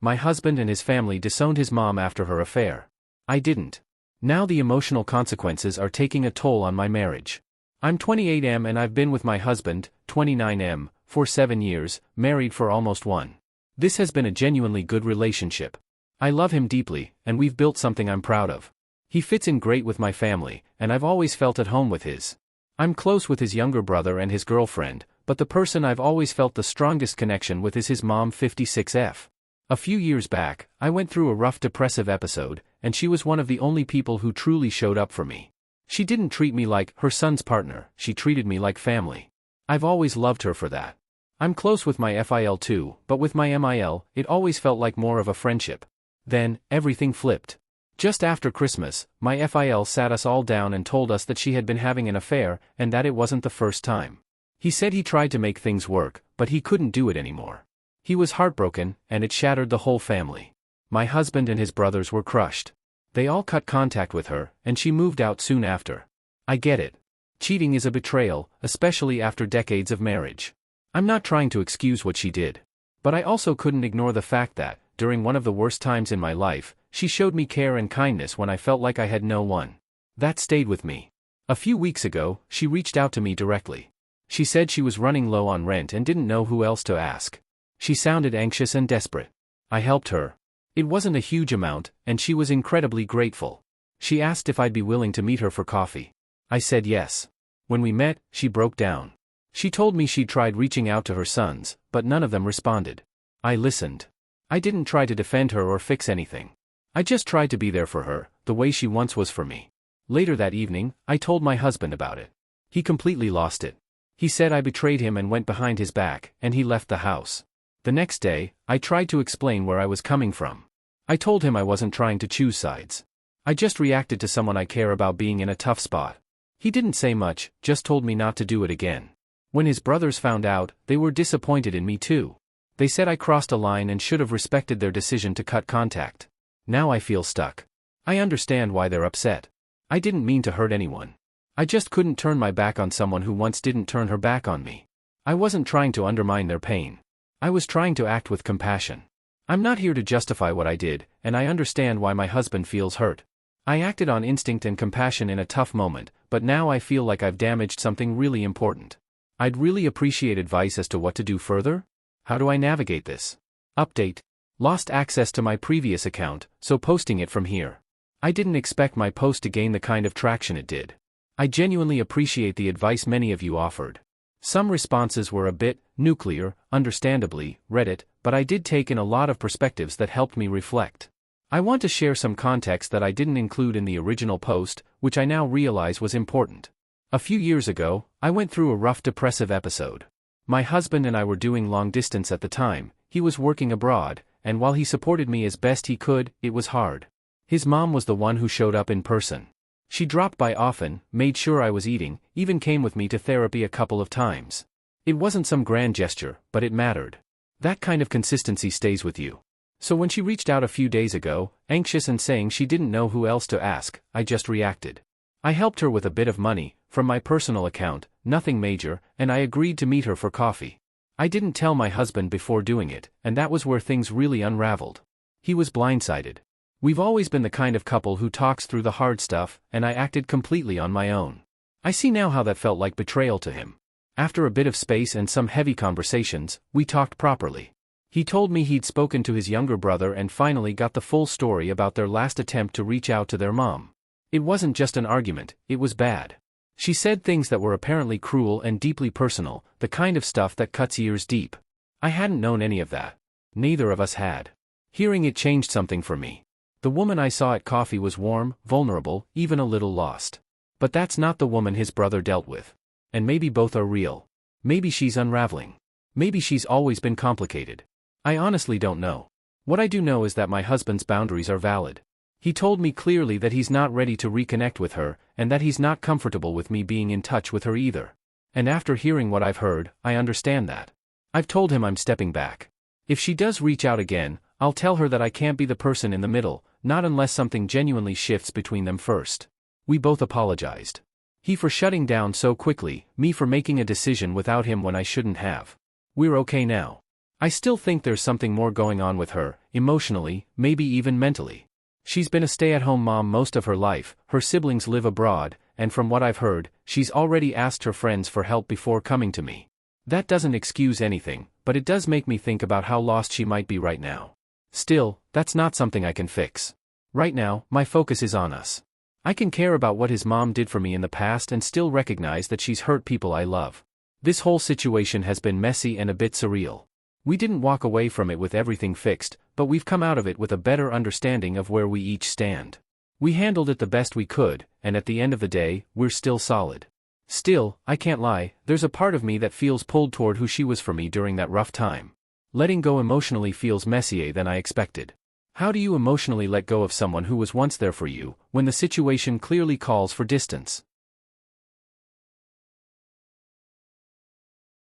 My husband and his family disowned his mom after her affair. I didn't. Now the emotional consequences are taking a toll on my marriage. I'm 28M and I've been with my husband, 29M, for 7 years, married for almost 1. This has been a genuinely good relationship. I love him deeply, and we've built something I'm proud of. He fits in great with my family, and I've always felt at home with his. I'm close with his younger brother and his girlfriend, but the person I've always felt the strongest connection with is his mom, 56F. A few years back, I went through a rough depressive episode, and she was one of the only people who truly showed up for me. She didn't treat me like her son's partner, she treated me like family. I've always loved her for that. I'm close with my FIL too, but with my MIL, it always felt like more of a friendship. Then, everything flipped. Just after Christmas, my FIL sat us all down and told us that she had been having an affair, and that it wasn't the first time. He said he tried to make things work, but he couldn't do it anymore. He was heartbroken, and it shattered the whole family. My husband and his brothers were crushed. They all cut contact with her, and she moved out soon after. I get it. Cheating is a betrayal, especially after decades of marriage. I'm not trying to excuse what she did. But I also couldn't ignore the fact that, during one of the worst times in my life, she showed me care and kindness when I felt like I had no one. That stayed with me. A few weeks ago, she reached out to me directly. She said she was running low on rent and didn't know who else to ask. She sounded anxious and desperate. I helped her. It wasn't a huge amount, and she was incredibly grateful. She asked if I'd be willing to meet her for coffee. I said yes. When we met, she broke down. She told me she'd tried reaching out to her sons, but none of them responded. I listened. I didn't try to defend her or fix anything. I just tried to be there for her, the way she once was for me. Later that evening, I told my husband about it. He completely lost it. He said I betrayed him and went behind his back, and he left the house. The next day, I tried to explain where I was coming from. I told him I wasn't trying to choose sides. I just reacted to someone I care about being in a tough spot. He didn't say much, just told me not to do it again. When his brothers found out, they were disappointed in me too. They said I crossed a line and should have respected their decision to cut contact. Now I feel stuck. I understand why they're upset. I didn't mean to hurt anyone. I just couldn't turn my back on someone who once didn't turn her back on me. I wasn't trying to undermine their pain. I was trying to act with compassion. I'm not here to justify what I did, and I understand why my husband feels hurt. I acted on instinct and compassion in a tough moment, but now I feel like I've damaged something really important. I'd really appreciate advice as to what to do further. How do I navigate this? Update. Lost access to my previous account, so posting it from here. I didn't expect my post to gain the kind of traction it did. I genuinely appreciate the advice many of you offered. Some responses were a bit nuclear, understandably, Reddit, but I did take in a lot of perspectives that helped me reflect. I want to share some context that I didn't include in the original post, which I now realize was important. A few years ago, I went through a rough depressive episode. My husband and I were doing long distance at the time. He was working abroad, and while he supported me as best he could, it was hard. His mom was the one who showed up in person. She dropped by often, made sure I was eating, even came with me to therapy a couple of times. It wasn't some grand gesture, but it mattered. That kind of consistency stays with you. So when she reached out a few days ago, anxious and saying she didn't know who else to ask, I just reacted. I helped her with a bit of money, from my personal account, nothing major, and I agreed to meet her for coffee. I didn't tell my husband before doing it, and that was where things really unraveled. He was blindsided. We've always been the kind of couple who talks through the hard stuff, and I acted completely on my own. I see now how that felt like betrayal to him. After a bit of space and some heavy conversations, we talked properly. He told me he'd spoken to his younger brother and finally got the full story about their last attempt to reach out to their mom. It wasn't just an argument, it was bad. She said things that were apparently cruel and deeply personal, the kind of stuff that cuts years deep. I hadn't known any of that. Neither of us had. Hearing it changed something for me. The woman I saw at coffee was warm, vulnerable, even a little lost. But that's not the woman his brother dealt with. And maybe both are real. Maybe she's unraveling. Maybe she's always been complicated. I honestly don't know. What I do know is that my husband's boundaries are valid. He told me clearly that he's not ready to reconnect with her, and that he's not comfortable with me being in touch with her either. And after hearing what I've heard, I understand that. I've told him I'm stepping back. If she does reach out again, I'll tell her that I can't be the person in the middle, not unless something genuinely shifts between them first. We both apologized. He for shutting down so quickly, me for making a decision without him when I shouldn't have. We're okay now. I still think there's something more going on with her, emotionally, maybe even mentally. She's been a stay-at-home mom most of her life, her siblings live abroad, and from what I've heard, she's already asked her friends for help before coming to me. That doesn't excuse anything, but it does make me think about how lost she might be right now. Still, that's not something I can fix. Right now, my focus is on us. I can care about what his mom did for me in the past and still recognize that she's hurt people I love. This whole situation has been messy and a bit surreal. We didn't walk away from it with everything fixed, but we've come out of it with a better understanding of where we each stand. We handled it the best we could, and at the end of the day, we're still solid. Still, I can't lie, there's a part of me that feels pulled toward who she was for me during that rough time. Letting go emotionally feels messier than I expected. How do you emotionally let go of someone who was once there for you, when the situation clearly calls for distance?